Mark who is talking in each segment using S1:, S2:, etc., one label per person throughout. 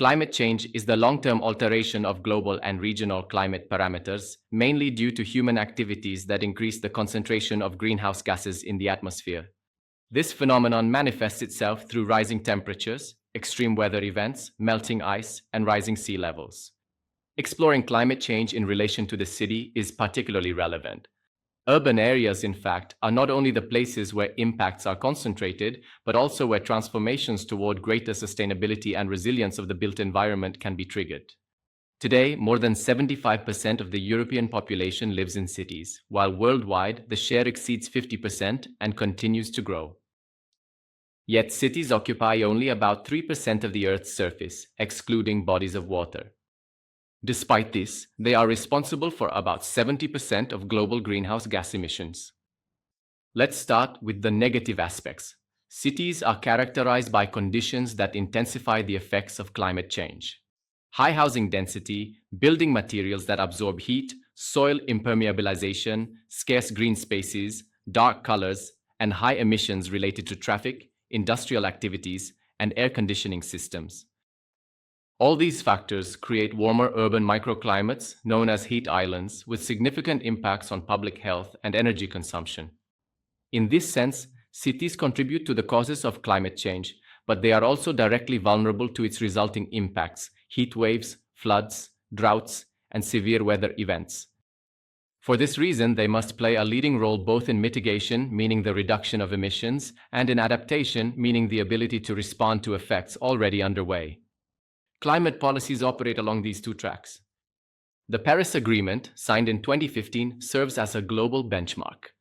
S1: Climate change is the long-term alteration of global and regional climate parameters, mainly due to human activities that increase the concentration of greenhouse gases in the atmosphere. This phenomenon manifests itself through rising temperatures, extreme weather events, melting ice, and rising sea levels. Exploring climate change in relation to the city is particularly relevant. Urban areas, in fact, are not only the places where impacts are concentrated, but also where transformations toward greater sustainability and resilience of the built environment can be triggered. Today, more than 75% of the European population lives in cities, while worldwide the share exceeds 50% and continues to grow. Yet cities occupy only about 3% of the Earth's surface, excluding bodies of water. Despite this, they are responsible for about 70% of global greenhouse gas emissions. Let's start with the negative aspects. Cities are characterized by conditions that intensify the effects of climate change. High housing density, building materials that absorb heat, soil impermeabilization, scarce green spaces, dark colors, and high emissions related to traffic, industrial activities, and air conditioning systems. All these factors create warmer urban microclimates known as heat islands with significant impacts on public health and energy consumption. In this sense, cities contribute to the causes of climate change, but they are also directly vulnerable to its resulting impacts: heat waves, floods, droughts, and severe weather events. For this reason, they must play a leading role both in mitigation, meaning the reduction of emissions, and in adaptation, meaning the ability to respond to effects already underway. Climate policies operate along these two tracks. The Paris Agreement, signed in 2015, serves as a global benchmark.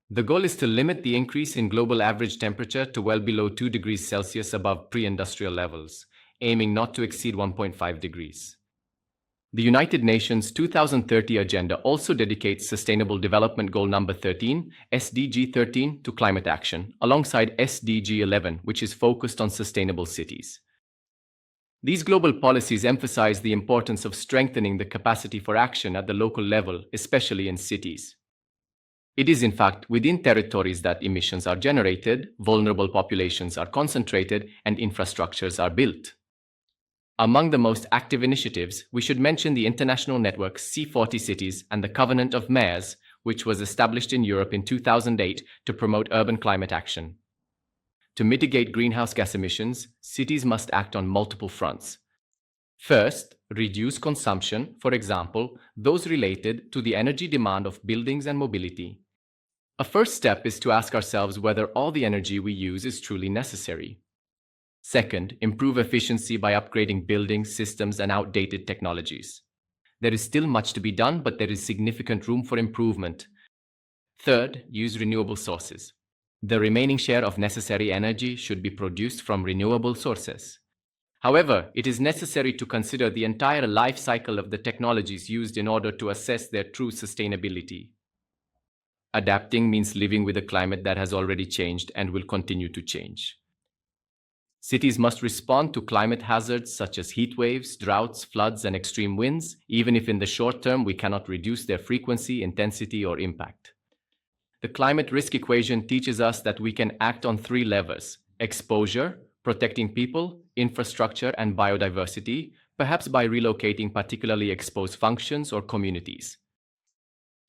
S1: The goal is to limit the increase in global average temperature to well below 2 degrees Celsius above pre-industrial levels, aiming not to exceed 1.5 degrees. The United Nations 2030 Agenda also dedicates Sustainable Development Goal number 13, SDG 13, to climate action, alongside SDG 11, which is focused on sustainable cities. These global policies emphasize the importance of strengthening the capacity for action at the local level, especially in cities. It is in fact within territories that emissions are generated, vulnerable populations are concentrated, and infrastructures are built. Among the most active initiatives, we should mention the international network C40 Cities and the Covenant of Mayors, which was established in Europe in 2008 to promote urban climate action. To mitigate greenhouse gas emissions, cities must act on multiple fronts. First, reduce consumption, for example, those related to the energy demand of buildings and mobility. A first step is to ask ourselves whether all the energy we use is truly necessary. Second, improve efficiency by upgrading buildings, systems, and outdated technologies. There is still much to be done, but there is significant room for improvement. Third, use renewable sources. The remaining share of necessary energy should be produced from renewable sources. However, it is necessary to consider the entire life cycle of the technologies used in order to assess their true sustainability. Adapting means living with a climate that has already changed and will continue to change. Cities must respond to climate hazards such as heat waves, droughts, floods, and extreme winds, even if in the short term we cannot reduce their frequency, intensity, or impact. The climate risk equation teaches us that we can act on three levers: exposure, protecting people, infrastructure, and biodiversity, perhaps by relocating particularly exposed functions or communities.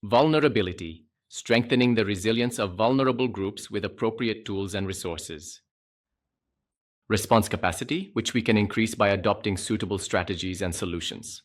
S1: Vulnerability, strengthening the resilience of vulnerable groups with appropriate tools and resources. Response capacity, which we can increase by adopting suitable strategies and solutions.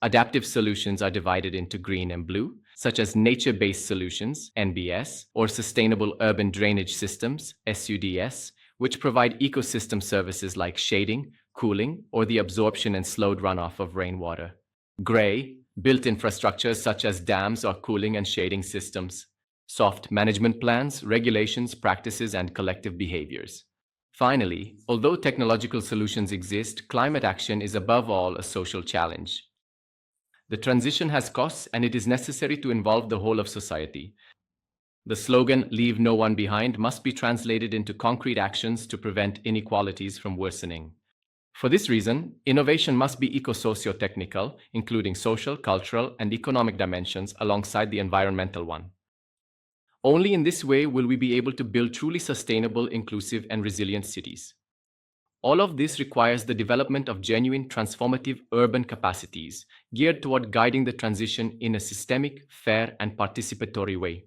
S1: Adaptive solutions are divided into green and blue, such as nature-based solutions, NBS, or sustainable urban drainage systems, SUDS, which provide ecosystem services like shading, cooling, or the absorption and slowed runoff of rainwater. Gray, built infrastructures such as dams or cooling and shading systems. Soft, management plans, regulations, practices, and collective behaviors. Finally, although technological solutions exist, climate action is above all a social challenge. The transition has costs, and it is necessary to involve the whole of society. The slogan, "Leave no one behind," must be translated into concrete actions to prevent inequalities from worsening. For this reason, innovation must be eco-socio-technical, including social, cultural, and economic dimensions alongside the environmental one. Only in this way will we be able to build truly sustainable, inclusive, and resilient cities. All of this requires the development of genuine transformative urban capacities geared toward guiding the transition in a systemic, fair, and participatory way.